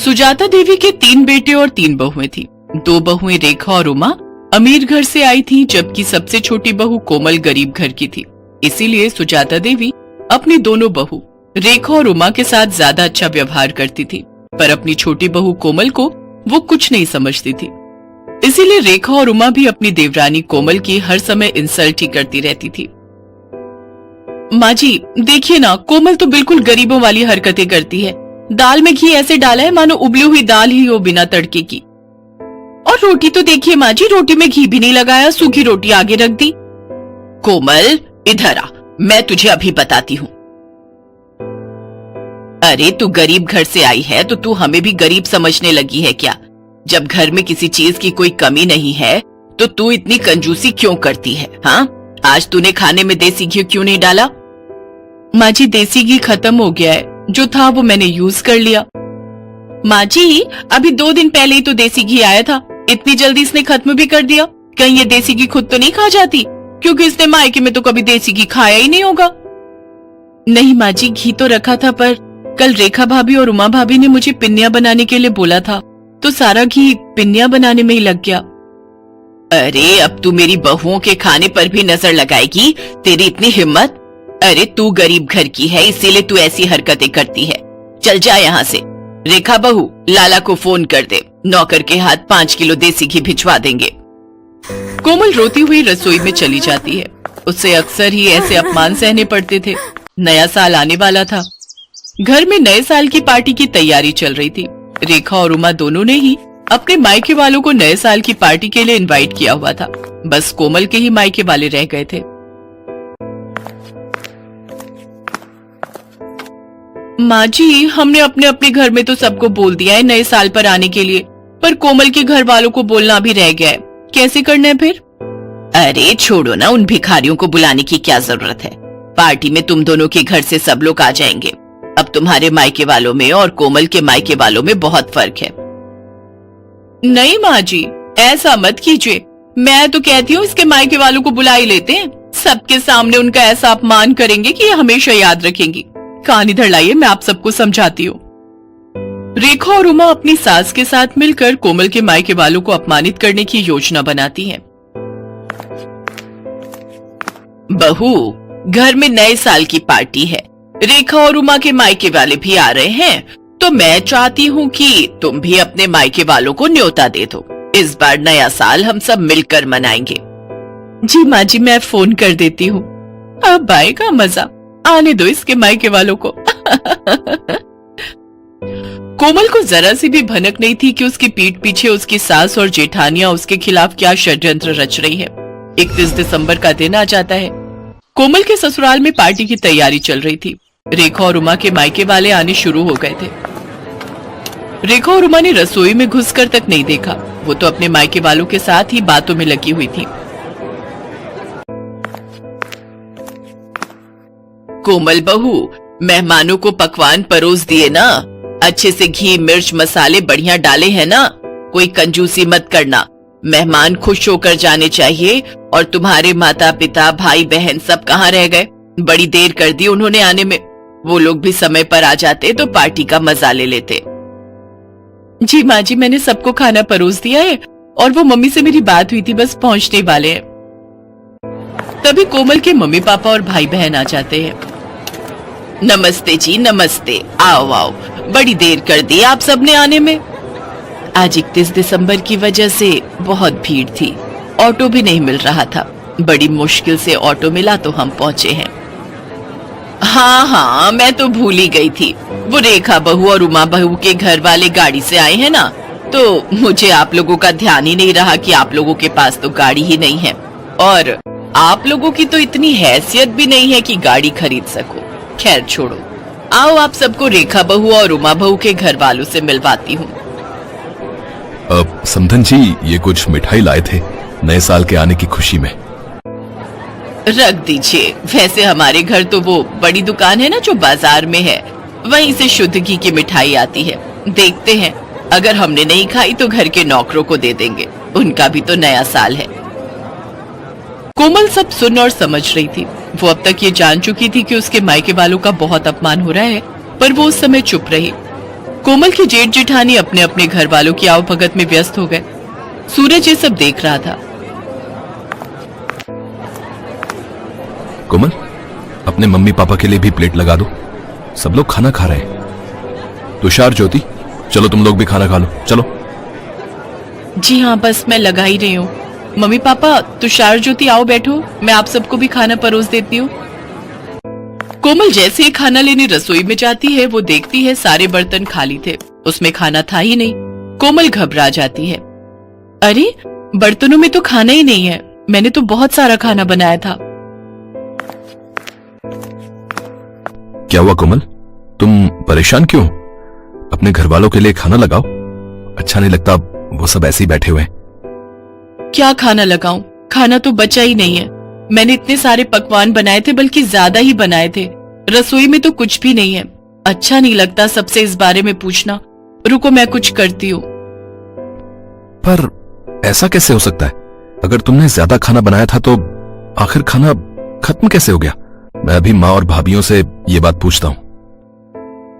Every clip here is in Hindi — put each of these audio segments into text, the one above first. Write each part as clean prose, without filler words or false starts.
सुजाता देवी के 3 बेटे और 3 बहुएं थी। 2 बहुएं रेखा और उमा अमीर घर से आई थीं, जबकि सबसे छोटी बहू कोमल गरीब घर की थी। इसीलिए सुजाता देवी अपनी दोनों बहू रेखा और उमा के साथ ज्यादा अच्छा व्यवहार करती थी, पर अपनी छोटी बहू कोमल को वो कुछ नहीं समझती थी। इसीलिए रेखा और उमा भी अपनी देवरानी कोमल की हर समय इंसल्ट ही करती रहती थी। माँ जी देखिए ना, कोमल तो बिल्कुल गरीबों वाली हरकतें करती है। दाल में घी ऐसे डाला है मानो उबली हुई दाल ही हो बिना तड़के की। और रोटी तो देखिए माँ जी, रोटी में घी भी नहीं लगाया, सूखी रोटी आगे रख दी। कोमल इधर आ, मैं तुझे अभी बताती हूँ। अरे तू गरीब घर से आई है तो तू हमें भी गरीब समझने लगी है क्या? जब घर में किसी चीज की कोई कमी नहीं है तो तू इतनी कंजूसी क्यों करती है? हाँ, आज तूने खाने में देसी घी क्यों नहीं डाला? माँ जी देसी घी खत्म हो गया है, जो था वो मैंने यूज कर लिया। माँ जी अभी 2 दिन पहले ही तो देसी घी आया था, इतनी जल्दी इसने खत्म भी कर दिया। कहीं ये देसी घी खुद तो नहीं खा जाती? क्योंकि इसने मायके में तो कभी देसी घी खाया ही नहीं होगा। नहीं माँ जी, घी तो रखा था, पर कल रेखा भाभी और उमा भाभी ने मुझे पिन्नियां बनाने के लिए बोला था, तो सारा घी पिन्नियां बनाने में ही लग गया। अरे अब तू मेरी बहुओं के खाने पर भी नजर लगाएगी? तेरी इतनी हिम्मत? अरे तू गरीब घर की है, इसीलिए तू ऐसी हरकतें करती है। चल जा यहाँ से। रेखा बहू, लाला को फोन कर दे, नौकर के हाथ 5 किलो देसी घी भिजवा देंगे। कोमल रोती हुई रसोई में चली जाती है। उससे अक्सर ही ऐसे अपमान सहने पड़ते थे। नया साल आने वाला था। घर में नए साल की पार्टी की तैयारी चल रही थी। रेखा और उमा दोनों ने ही अपने मायके वालों को नए साल की पार्टी के लिए इनवाइट किया हुआ था। बस कोमल के ही मायके वाले रह गए थे। माँ जी हमने अपने अपने घर में तो सबको बोल दिया है नए साल पर आने के लिए, पर कोमल के घर वालों को बोलना भी रह गया है। कैसे करना है फिर? अरे छोड़ो ना, उन भिखारियों को बुलाने की क्या जरूरत है? पार्टी में तुम दोनों के घर से सब लोग आ जाएंगे। अब तुम्हारे मायके वालों में और कोमल के मायके वालों में बहुत फर्क है। नहीं माँ जी, ऐसा मत कीजिए। मैं तो कहती हूँ इसके मायके वालों को बुला ही लेते हैं। सबके सामने उनका ऐसा अपमान करेंगे कि ये हमेशा याद रखेंगी। कान इधर लाइए, मैं आप सबको समझाती हूँ। रेखा और उमा अपनी सास के साथ मिलकर कोमल के मायके वालों को अपमानित करने की योजना बनाती हैं। बहू, घर में नए साल की पार्टी है। रेखा और उमा के मायके वाले भी आ रहे हैं, तो मैं चाहती हूँ कि तुम भी अपने मायके वालों को न्योता दे दो। इस बार नया साल हम सब मिलकर मनाएंगे। जी माँ जी, मैं फोन कर देती हूँ। अब आएगा मजा, आने दो इसके मायके वालों को। कोमल को जरा सी भी भनक नहीं थी कि उसकी पीठ पीछे उसकी सास और जेठानियां उसके खिलाफ क्या षड्यंत्र रच रही है। 31 दिसंबर का दिन आ जाता है। कोमल के ससुराल में पार्टी की तैयारी चल रही थी। रेखा और उमा के मायके वाले आने शुरू हो गए थे। रेखा और उमा ने रसोई में घुसकर तक नहीं देखा। वो तो अपने मायके वालों के साथ ही बातों में लगी हुई थी। कोमल बहू, मेहमानों को पकवान परोस दिए ना? अच्छे से घी मिर्च मसाले बढ़िया डाले हैं ना? कोई कंजूसी मत करना। मेहमान खुश होकर जाने चाहिए। और तुम्हारे माता पिता भाई बहन सब कहाँ रह गए? बड़ी देर कर दी उन्होंने आने में। वो लोग भी समय पर आ जाते तो पार्टी का मजा ले लेते। जी माँ जी, मैंने सबको खाना परोस दिया है और वो मम्मी से मेरी बात हुई थी, बस पहुंचने वाले हैं। तभी कोमल के मम्मी पापा और भाई बहन आ जाते हैं। नमस्ते जी, नमस्ते। आओ आओ, बड़ी देर कर दी आप सबने आने में। आज 31 दिसंबर की वजह से बहुत भीड़ थी, ऑटो भी नहीं मिल रहा था। बड़ी मुश्किल से ऑटो मिला तो हम पहुंचे हैं। हाँ हाँ, मैं तो भूल ही गई थी। वो रेखा बहू और उमा बहू के घर वाले गाड़ी से आए हैं ना, तो मुझे आप लोगों का ध्यान ही नहीं रहा कि आप लोगों के पास तो गाड़ी ही नहीं है। और आप लोगों की तो इतनी हैसियत भी नहीं है कि गाड़ी खरीद सको। खैर छोड़ो, आओ आप सबको रेखा बहू और उमा बहू के घर वालों से मिलवाती हूँ। समधन जी, ये कुछ मिठाई लाए थे नए साल के आने की खुशी में। रख दीजिए। वैसे हमारे घर तो वो बड़ी दुकान है ना जो बाजार में है, वहीं से शुद्ध घी की मिठाई आती है। देखते हैं, अगर हमने नहीं खाई तो घर के नौकरों को दे देंगे, उनका भी तो नया साल है। कोमल सब सुन और समझ रही थी। वो अब तक ये जान चुकी थी कि उसके मायके वालों का बहुत अपमान हो रहा है, पर वो उस समय चुप रही। कोमल की जेठ जेठानी अपने अपने घर वालों की आवभगत में व्यस्त हो गए। सूरज ये सब देख रहा था। कोमल, अपने मम्मी पापा के लिए भी प्लेट लगा दो, सब लोग खाना खा रहे हैं। तुषार, ज्योति, चलो तुम लोग भी खाना खा लो, चलो। जी हाँ, बस मैं लगा ही रही हूँ। मम्मी पापा, तुषार, ज्योति, आओ बैठो, मैं आप सबको भी खाना परोस देती हूँ। कोमल जैसे ही खाना लेने रसोई में जाती है, वो देखती है सारे बर्तन खाली थे, उसमें खाना था ही नहीं। कोमल घबरा जाती है। अरे, बर्तनों में तो खाना ही नहीं है, मैंने तो बहुत सारा खाना बनाया था। क्या हुआ कोमल, तुम परेशान क्यों? अपने घर वालों के लिए खाना लगाओ। अच्छा नहीं लगता वो सब ऐसे ही बैठे हुए हैं। क्या खाना लगाऊं? खाना तो बचा ही नहीं है। मैंने इतने सारे पकवान बनाए थे, बल्कि ज्यादा ही बनाए थे। रसोई में तो कुछ भी नहीं है। अच्छा नहीं लगता सबसे इस बारे में पूछना। रुको, मैं कुछ करती हूँ। पर ऐसा कैसे हो सकता है? अगर तुमने ज्यादा खाना बनाया था तो आखिर खाना खत्म कैसे हो गया? मैं अभी माँ और भाभीियों से ये बात पूछता हूँ।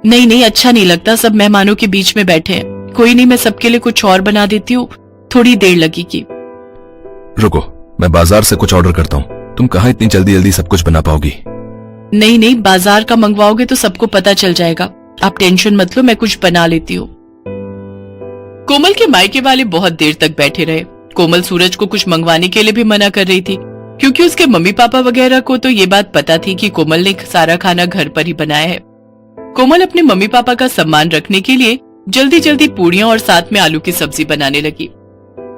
नहीं नहीं, अच्छा नहीं लगता, सब मेहमानों के बीच में बैठे हैं। कोई नहीं, मैं सबके लिए कुछ और बना देती हूँ, थोड़ी देर लगेगी। रुको, मैं बाजार से कुछ ऑर्डर करता हूँ। तुम कहाँ इतनी जल्दी जल्दी सब कुछ बना पाओगी? नहीं नहीं, बाजार का मंगवाओगे तो सबको पता चल जाएगा। आप टेंशन मत लो, मैं कुछ बना लेती हूँ। कोमल के मायके वाले बहुत देर तक बैठे रहे। कोमल सूरज को कुछ मंगवाने के लिए भी मना कर रही थी, क्योंकि उसके मम्मी पापा वगैरह को तो ये बात पता थी कि कोमल ने सारा खाना घर पर ही बनाया है। कोमल अपने मम्मी पापा का सम्मान रखने के लिए जल्दी जल्दी पूड़ियां और साथ में आलू की सब्जी बनाने लगी।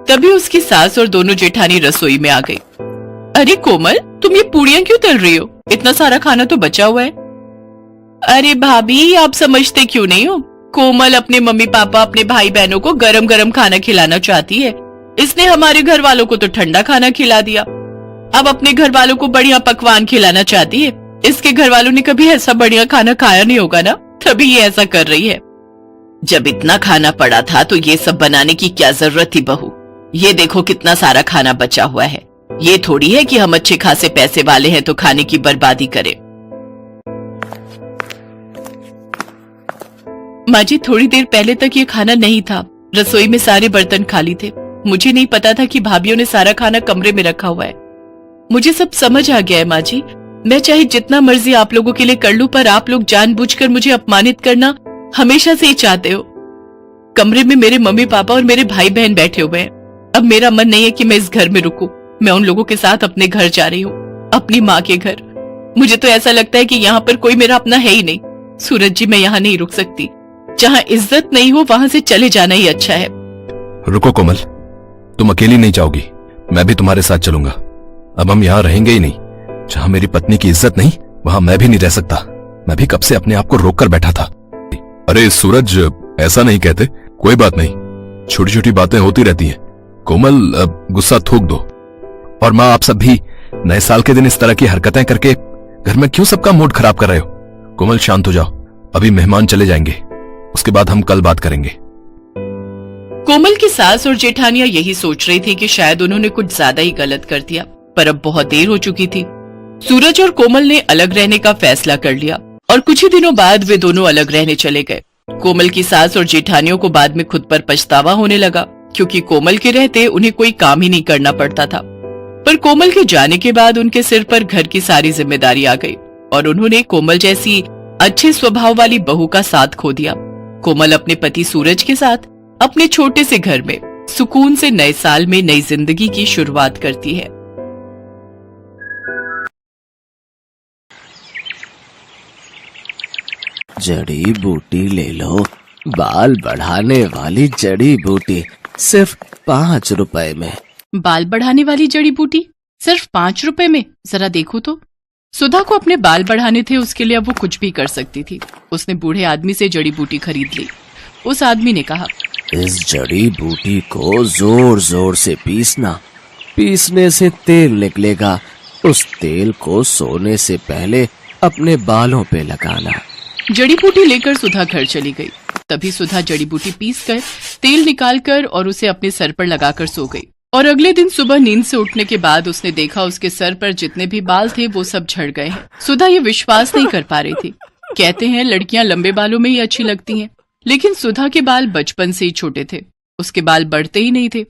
तभी उसकी सास और दोनों जेठानी रसोई में आ गई। अरे कोमल, तुम ये पूड़ियां क्यों तल रही हो? इतना सारा खाना तो बचा हुआ है। अरे भाभी, आप समझते क्यों नहीं हो? कोमल अपने मम्मी पापा, अपने भाई बहनों को गरम गरम खाना खिलाना चाहती है। इसने हमारे घर वालों को तो ठंडा खाना खिला दिया, अब अपने घर वालों को बढ़िया पकवान खिलाना चाहती है। इसके घर वालों ने कभी ऐसा बढ़िया खाना खाया नहीं होगा ना, तभी ये ऐसा कर रही है। जब इतना खाना पड़ा था तो ये सब बनाने की क्या जरूरत थी बहू? ये देखो कितना सारा खाना बचा हुआ है। ये थोड़ी है कि हम अच्छे खासे पैसे वाले हैं तो खाने की बर्बादी करें। माँ जी, थोड़ी देर पहले तक ये खाना नहीं था। रसोई में सारे बर्तन खाली थे। मुझे नहीं पता था कि भाभीियों ने सारा खाना कमरे में रखा हुआ है। मुझे सब समझ आ गया है माँ जी। मैं चाहे जितना मर्जी आप लोगों के लिए कर लूं, पर आप लोग जानबूझकर मुझे अपमानित करना हमेशा से ही चाहते हो। कमरे में मेरे मम्मी पापा और मेरे भाई बहन बैठे हुए हैं। अब मेरा मन नहीं है कि मैं इस घर में रुकूं। मैं उन लोगों के साथ अपने घर जा रही हूँ, अपनी माँ के घर। मुझे तो ऐसा लगता है कि यहाँ पर कोई मेरा अपना है ही नहीं। सूरज जी, मैं यहाँ नहीं रुक सकती। जहाँ इज्जत नहीं हो वहां से चले जाना ही अच्छा है। रुको कोमल, तुम अकेली नहीं जाओगी, मैं भी तुम्हारे साथ चलूंगा। अब हम यहाँ रहेंगे ही नहीं। जहाँ मेरी पत्नी की इज्जत नहीं, वहां मैं भी नहीं रह सकता। मैं भी कब से अपने आप को रोक कर बैठा था। अरे सूरज, ऐसा नहीं कहते। कोई बात नहीं, छोटी छोटी बातें होती रहती हैं। कोमल, गुस्सा थूक दो। और माँ, आप सब भी नए साल के दिन इस तरह की हरकतें करके घर में क्यों सबका मूड खराब कर रहे हो? कोमल, शांत हो जाओ, अभी मेहमान चले जाएंगे, उसके बाद हम कल बात करेंगे। कोमल की सास और जेठानियां यही सोच रही थी कि शायद उन्होंने कुछ ज्यादा ही गलत कर दिया, पर अब बहुत देर हो चुकी थी। सूरज और कोमल ने अलग रहने का फैसला कर लिया और कुछ ही दिनों बाद वे दोनों अलग रहने चले गए। कोमल की सास और जेठानियों को बाद में खुद पर पछतावा होने लगा, क्योंकि कोमल के रहते उन्हें कोई काम ही नहीं करना पड़ता था। पर कोमल के जाने के बाद उनके सिर पर घर की सारी जिम्मेदारी आ गई और उन्होंने कोमल जैसी अच्छे स्वभाव वाली बहू का साथ खो दिया। कोमल अपने पति सूरज के साथ अपने छोटे से घर में सुकून से नए साल में नई जिंदगी की शुरुआत करती है। जड़ी बूटी ले लो, बाल बढ़ाने वाली जड़ी बूटी, सिर्फ 5 रुपए में। बाल बढ़ाने वाली जड़ी बूटी सिर्फ 5 रुपए में? जरा देखो तो। सुधा को अपने बाल बढ़ाने थे, उसके लिए अब वो कुछ भी कर सकती थी। उसने बूढ़े आदमी से जड़ी बूटी खरीद ली। उस आदमी ने कहा, इस जड़ी बूटी को जोर जोर से पीसना, पीसने से तेल निकलेगा। उस तेल को सोने से पहले अपने बालों पे लगाना। जड़ी बूटी लेकर सुधा घर चली गई। तभी सुधा जड़ी बूटी पीसकर तेल निकालकर और उसे अपने सर पर लगाकर सो गई। और अगले दिन सुबह नींद से उठने के बाद उसने देखा उसके सर पर जितने भी बाल थे वो सब झड़ गए हैं। सुधा ये विश्वास नहीं कर पा रही थी। कहते हैं लड़कियां लंबे बालों में ही अच्छी लगती हैं, लेकिन सुधा के बाल बचपन से ही छोटे थे, उसके बाल बढ़ते ही नहीं थे।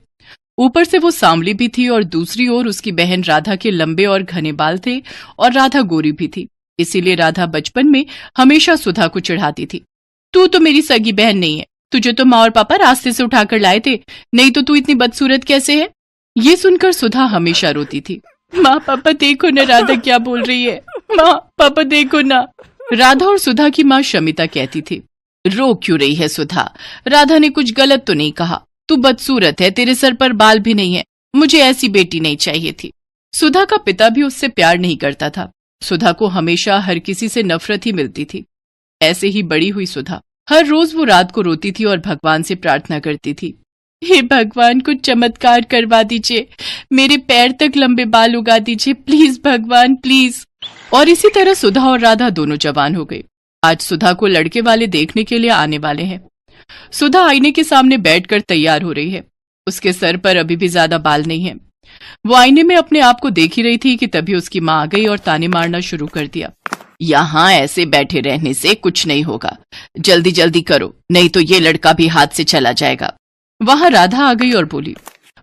ऊपर से वो सांवली भी थी और दूसरी ओर उसकी बहन राधा के लंबे और घने बाल थे और राधा गोरी भी थी। इसीलिए राधा बचपन में हमेशा सुधा को चिढ़ाती थी, तू तो मेरी सगी बहन नहीं है, तुझे तो माँ और पापा रास्ते से उठाकर लाए थे, नहीं तो तू इतनी बदसूरत कैसे है। ये सुनकर सुधा हमेशा रोती थी, माँ पापा देखो ना राधा क्या बोल रही है, माँ पापा देखो ना। राधा और सुधा की माँ शमिता कहती थी, रो क्यों रही है सुधा, राधा ने कुछ गलत तो नहीं कहा, तू बदसूरत है, तेरे सर पर बाल भी नहीं है, मुझे ऐसी बेटी नहीं चाहिए थी। सुधा का पिता भी उससे प्यार नहीं करता था, सुधा को हमेशा हर किसी से नफरत ही मिलती थी। ऐसे ही बड़ी हुई सुधा। हर रोज वो रात को रोती थी और भगवान से प्रार्थना करती थी, हे भगवान कुछ चमत्कार करवा दीजिए, मेरे पैर तक लंबे बाल उगा दीजिए, प्लीज भगवान प्लीज। और इसी तरह सुधा और राधा दोनों जवान हो गए। आज सुधा को लड़के वाले देखने के लिए आने वाले हैं। सुधा आईने के सामने बैठकर तैयार हो रही है, उसके सर पर अभी भी ज्यादा बाल नहीं है। वो आईने में अपने आप को देख ही रही थी कि तभी उसकी माँ आ गई और ताने मारना शुरू कर दिया, यहाँ ऐसे बैठे रहने से कुछ नहीं होगा, जल्दी जल्दी करो, नहीं तो ये लड़का भी हाथ से चला जाएगा। वहां राधा आ गई और बोली,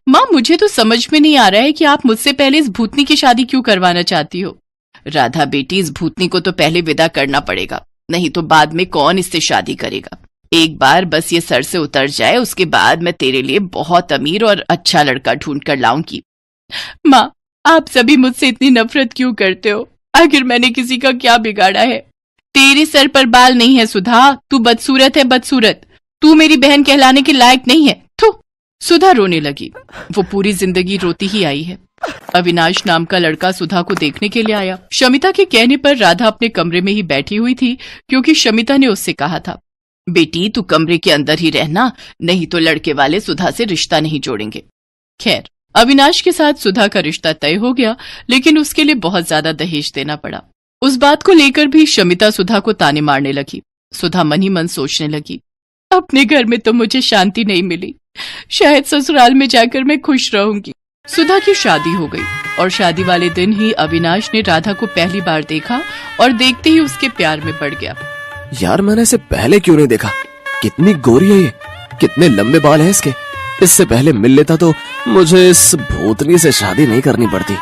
माँ मुझे तो समझ में नहीं आ रहा है कि आप मुझसे पहले इस भूतनी की शादी क्यों करवाना चाहती हो। राधा बेटी, इस भूतनी को तो पहले विदा करना पड़ेगा, नहीं तो बाद में कौन इससे शादी करेगा। एक बार बस ये सर से उतर जाए, उसके बाद मैं तेरे लिए बहुत अमीर और अच्छा लड़का ढूंढ कर लाऊंगी। माँ आप सभी मुझसे इतनी नफरत क्यों करते हो, आखिर मैंने किसी का क्या बिगाड़ा है। तेरे सर पर बाल नहीं है सुधा, तू बदसूरत है बदसूरत, तू मेरी बहन कहलाने के लायक नहीं है। थू। सुधा रोने लगी। वो पूरी जिंदगी रोती ही आई है। अविनाश नाम का लड़का सुधा को देखने के लिए आया। शमिता के कहने पर राधा अपने कमरे में ही बैठी हुई थी, क्योंकि शमिता ने उससे कहा था, बेटी तू कमरे के अंदर ही रहना, नहीं तो लड़के वाले सुधा से रिश्ता नहीं जोड़ेंगे। खैर अविनाश के साथ सुधा का रिश्ता तय हो गया, लेकिन उसके लिए बहुत ज्यादा दहेज देना पड़ा। उस बात को लेकर भी शमिता सुधा को ताने मारने लगी। सुधा मन ही मन सोचने लगी, अपने घर में तो मुझे शांति नहीं मिली, शायद ससुराल में जाकर मैं खुश रहूंगी। सुधा की शादी हो गई और शादी वाले दिन ही अविनाश ने राधा को पहली बार देखा और देखते ही उसके प्यार में पड़ गया। यार मैंने इसे पहले क्यों नहीं देखा, कितनी गोरी है ये, कितने लंबे बाल हैं इसके, इससे पहले मिल लेता तो मुझे इस भूतनी से शादी नहीं करनी पड़ती।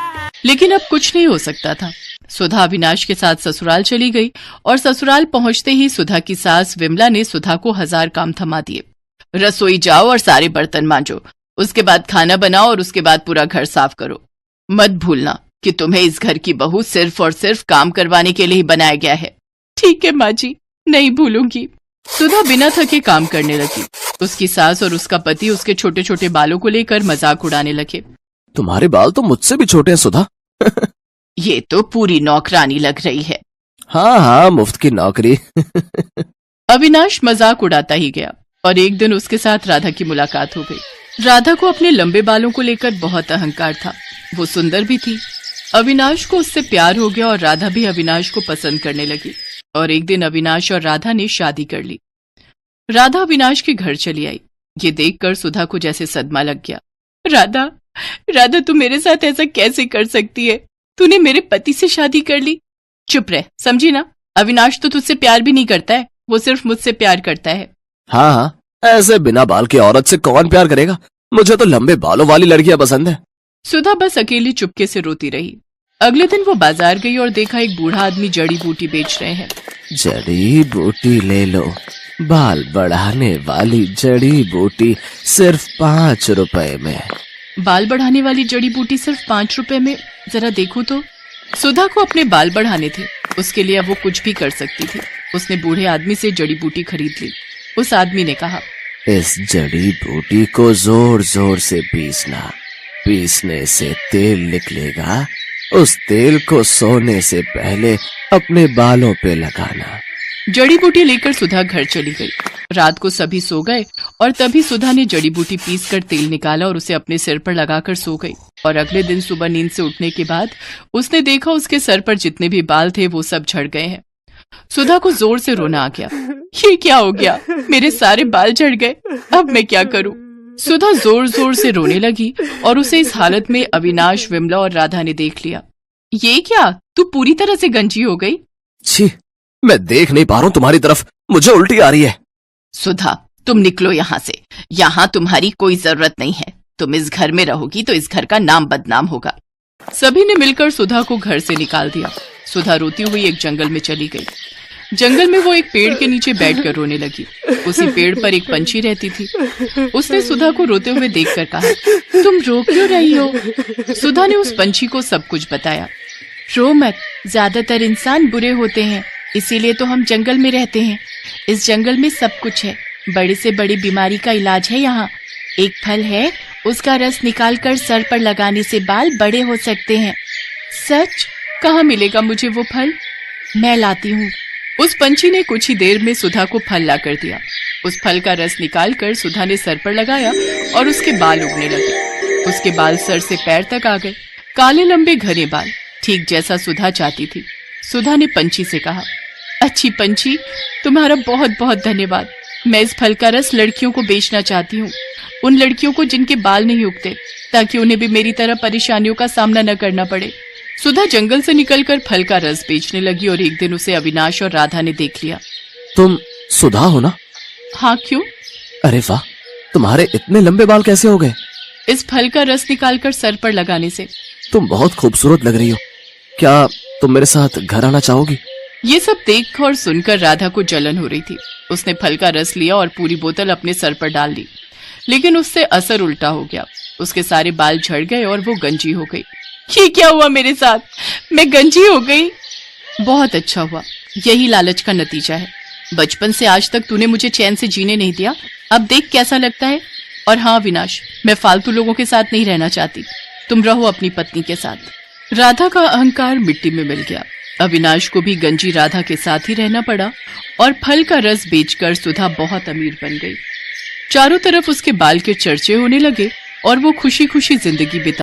लेकिन अब कुछ नहीं हो सकता था। सुधा अविनाश के साथ ससुराल चली गई और ससुराल पहुंचते ही सुधा की सास विमला ने सुधा को 1000 काम थमा दिए। रसोई जाओ और सारे बर्तन मांजो, उसके बाद खाना बनाओ और उसके बाद पूरा घर साफ करो। मत भूलना कि तुम्हें इस घर की बहू सिर्फ और सिर्फ काम करवाने के लिए ही बनाया गया है। ठीक है माँ जी, नहीं भूलूंगी। सुधा बिना थके काम करने लगी। उसकी सास और उसका पति उसके छोटे छोटे बालों को लेकर मजाक उड़ाने लगे। तुम्हारे बाल तो मुझसे भी छोटे हैं सुधा। ये तो पूरी नौकरानी लग रही है। हाँ हाँ, मुफ्त की नौकरी। अविनाश मजाक उड़ाता ही गया और एक दिन उसके साथ राधा की मुलाकात हो गई। राधा को अपने लंबे बालों को लेकर बहुत अहंकार था, वो सुंदर भी थी। अविनाश को उससे प्यार हो गया और राधा भी अविनाश को पसंद करने लगी और एक दिन अविनाश और राधा ने शादी कर ली। राधा अविनाश के घर चली आई। ये देखकर सुधा को जैसे सदमा लग गया। राधा, राधा तू मेरे साथ ऐसा कैसे कर सकती है, तूने मेरे पति से शादी कर ली। चुप रह, समझी ना, अविनाश तो तुझसे प्यार भी नहीं करता है, वो सिर्फ मुझसे प्यार करता है। हाँ हाँ, ऐसे बिना बाल की औरत से कौन प्यार करेगा, मुझे तो लंबे बालों वाली लड़कियां पसंद है। सुधा बस अकेली चुपके से रोती रही। अगले दिन वो बाजार गई और देखा एक बूढ़ा आदमी जड़ी बूटी बेच रहे हैं। जड़ी बूटी ले लो, बाल बढ़ाने वाली जड़ी बूटी सिर्फ 5 रुपए में। बाल बढ़ाने वाली जड़ी बूटी सिर्फ 5 रुपए में? जरा देखो तो। सुधा को अपने बाल बढ़ाने थे, उसके लिए अब वो कुछ भी कर सकती थी। उसने बूढ़े आदमी से जड़ी बूटी खरीद ली। उस आदमी ने कहा, इस जड़ी बूटी को जोर जोर से पीसना, पीसने से तेल निकलेगा, उस तेल को सोने से पहले अपने बालों पे लगाना। जड़ी बूटी लेकर सुधा घर चली गई। रात को सभी सो गए और तभी सुधा ने जड़ी बूटी पीसकर तेल निकाला और उसे अपने सिर पर लगाकर सो गई। और अगले दिन सुबह नींद से उठने के बाद उसने देखा उसके सर पर जितने भी बाल थे वो सब झड़ गए हैं। सुधा को जोर से रोना आ गया। ये क्या हो गया, मेरे सारे बाल झड़ गए, अब मैं क्या करूं? सुधा जोर जोर से रोने लगी और उसे इस हालत में अविनाश, विमला और राधा ने देख लिया। ये क्या, तू पूरी तरह से गंजी हो गई? छी, मैं देख नहीं पा रहा हूँ तुम्हारी तरफ, मुझे उल्टी आ रही है। सुधा, तुम निकलो यहाँ से। यहाँ तुम्हारी कोई जरूरत नहीं है। तुम इस घर में रहोगी तो इस घर का नाम बदनाम होगा। सभी ने मिलकर सुधा को घर से निकाल दिया। सुधा रोती हुई एक जंगल में चली गई। जंगल में वो एक पेड़ के नीचे बैठकर रोने लगी। उसी पेड़ पर एक पंछी रहती थी। उसने सुधा को रोते हुए देखकर कहा, तुम रो क्यों रही हो? सुधा ने उस पंछी को सब कुछ बताया। रो मत, ज्यादातर इंसान बुरे होते हैं, इसीलिए तो हम जंगल में रहते हैं। इस जंगल में सब कुछ है। बड़ी से बड़ी बीमारी का इलाज है यहाँ। एक फल है, उसका रस निकालकर सर पर लगाने से बाल बड़े हो सकते हैं। सच? कहाँ मिलेगा मुझे वो फल? मैं लाती हूँ। उस पंछी ने कुछ ही देर में सुधा को फल ला कर दिया। उस फल का रस निकालकर सुधा ने सर पर लगाया और उसके बाल उगने लगे। उसके बाल सर से पैर तक आ गए, काले लंबे घने बाल, ठीक जैसा सुधा चाहती थी। सुधा ने पंछी से कहा, अच्छी पंछी, तुम्हारा बहुत बहुत धन्यवाद। मैं इस फल का रस लड़कियों को बेचना चाहती हूँ, उन लड़कियों को जिनके बाल नहीं उगते, ताकि उन्हें भी मेरी तरह परेशानियों का सामना न करना पड़े। सुधा जंगल से निकलकर फल का रस बेचने लगी और एक दिन उसे अविनाश और राधा ने देख लिया। तुम सुधा हो ना? हाँ, क्यों? अरे वाह, तुम्हारे इतने लंबे बाल कैसे हो गए? इस फल का रस निकालकर सर पर लगाने से। तुम बहुत खूबसूरत लग रही हो। क्या तुम मेरे साथ घर आना चाहोगी? ये सब देख और सुनकर राधा को जलन हो रही थी। उसने फल का रस लिया और पूरी बोतल अपने सर पर डाल दी, लेकिन उससे असर उल्टा हो गया। उसके सारे बाल झड़ गए और वो गंजी हो गई। ये क्या हुआ मेरे साथ? मैं गंजी हो गई। बहुत अच्छा हुआ, यही लालच का नतीजा है। बचपन से आज तक तूने मुझे चैन से जीने नहीं दिया, अब देख कैसा लगता है। और हाँ विनाश, मैं फालतू लोगों के साथ नहीं रहना चाहती, तुम रहो अपनी पत्नी के साथ। राधा का अहंकार मिट्टी में मिल गया। अविनाश को भी गंजी राधा के साथ ही रहना पड़ा और फल का रस बेचकर सुधा बहुत अमीर बन गई। चारों तरफ उसके बाल के चर्चे होने लगे और वो खुशी खुशी जिंदगी बिता